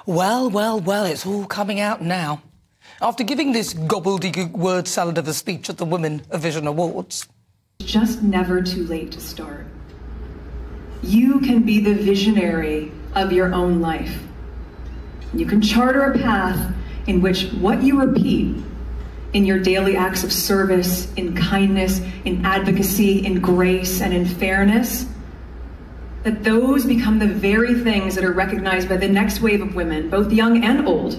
Well, well, well, it's all coming out now. After giving this gobbledygook word salad of a speech at the Women of Vision Awards. It's just never too late to start. You can be the visionary of your own life. You can charter a path in which what you repeat in your daily acts of service, in kindness, in advocacy, in grace, and in fairness, that those become the very things that are recognized by the next wave of women, both young and old.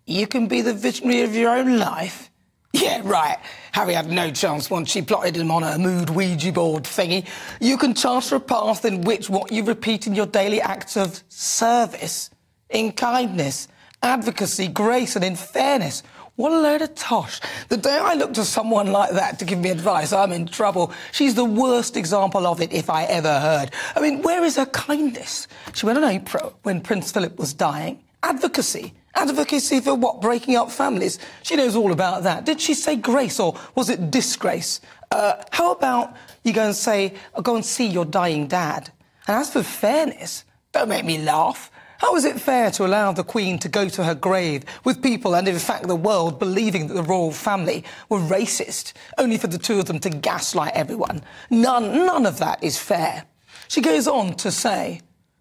You can be the visionary of your own life? Yeah, right. Harry had no chance once she plotted him on her mood Ouija board thingy. You can charter a path in which what you repeat in your daily acts of service, in kindness, advocacy, grace, and in fairness. What a load of tosh. The day I look to someone like that to give me advice, I'm in trouble. She's the worst example of it, if I ever heard. I mean, where is her kindness? She went on Oprah when Prince Philip was dying. Advocacy. Advocacy for what? Breaking up families? She knows all about that. Did she say grace, or was it disgrace? How about you go and see your dying dad? And as for fairness, don't make me laugh. How is it fair to allow the Queen to go to her grave with people and, in fact, the world believing that the royal family were racist, only for the two of them to gaslight everyone? None of that is fair. She goes on to say,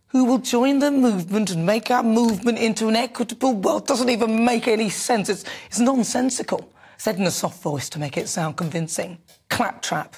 who will join the movement and make our movement into an equitable world? Doesn't even make any sense. It's nonsensical, said in a soft voice to make it sound convincing. Claptrap.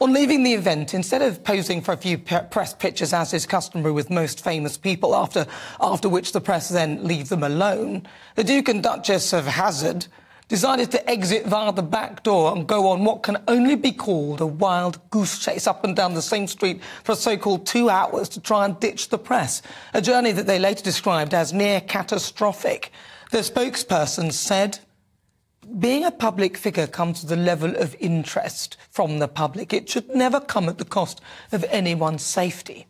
On leaving the event, instead of posing for a few press pictures, as is customary with most famous people, after which the press then leave them alone, the Duke and Duchess of Hazzard decided to exit via the back door and go on what can only be called a wild goose chase up and down the same street for a so-called 2 hours to try and ditch the press, a journey that they later described as near catastrophic. The spokesperson said, being a public figure comes to the level of interest from the public. It should never come at the cost of anyone's safety.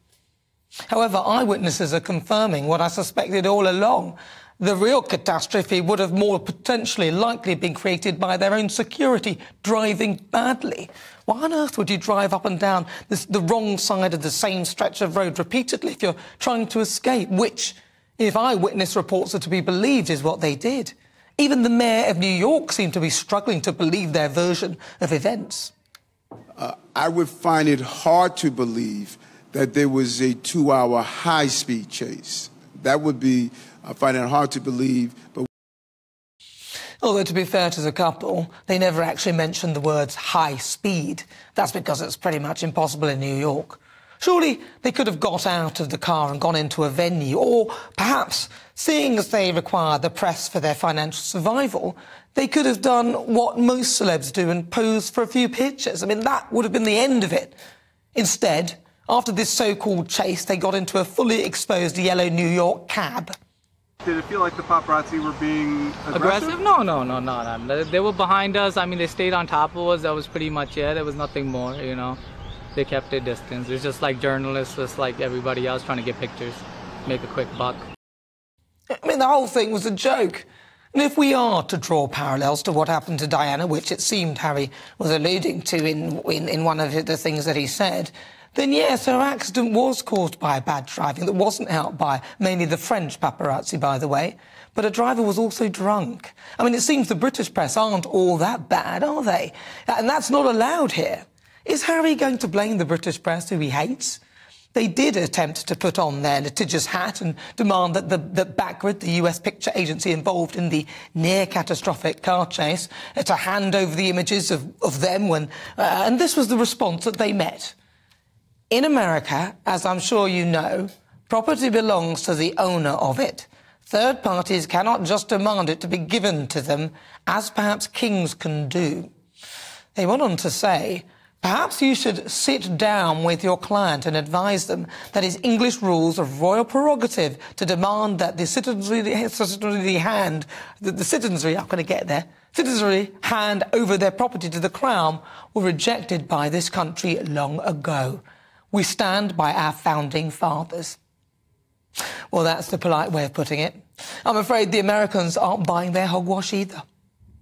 However, eyewitnesses are confirming what I suspected all along. The real catastrophe would have more potentially likely been created by their own security driving badly. Why on earth would you drive up and down the wrong side of the same stretch of road repeatedly if you're trying to escape? Which, if eyewitness reports are to be believed, is what they did. Even the mayor of New York seemed to be struggling to believe their version of events. I would find it hard to believe that there was a 2-hour high-speed chase. That would be, I find it hard to believe. But although, to be fair to the couple, they never actually mentioned the words high speed. That's because it's pretty much impossible in New York. Surely they could have got out of the car and gone into a venue, or perhaps, seeing as they require the press for their financial survival, they could have done what most celebs do and posed for a few pictures. I mean, that would have been the end of it. Instead, after this so-called chase, they got into a fully exposed yellow New York cab. Did it feel like the paparazzi were being aggressive? No. They were behind us. I mean, they stayed on top of us. That was pretty much it. There was nothing more, you know. They kept a distance. It's just like journalists, just like everybody else, trying to get pictures, make a quick buck. I mean, the whole thing was a joke. And if we are to draw parallels to what happened to Diana, which it seemed Harry was alluding to in one of the things that he said, then yes, her accident was caused by bad driving that wasn't helped by mainly the French paparazzi, by the way. But a driver was also drunk. I mean, it seems the British press aren't all that bad, are they? And that's not allowed here. Is Harry going to blame the British press, who he hates? They did attempt to put on their litigious hat and demand that Backward, the US picture agency involved in the near-catastrophic car chase, to hand over the images of them when... and this was the response that they met. In America, as I'm sure you know, property belongs to the owner of it. Third parties cannot just demand it to be given to them, as perhaps kings can do. They went on to say, perhaps you should sit down with your client and advise them that it's English rules of royal prerogative to demand that the citizenry hand over their property to the Crown were rejected by this country long ago. We stand by our founding fathers. Well, that's the polite way of putting it. I'm afraid the Americans aren't buying their hogwash either.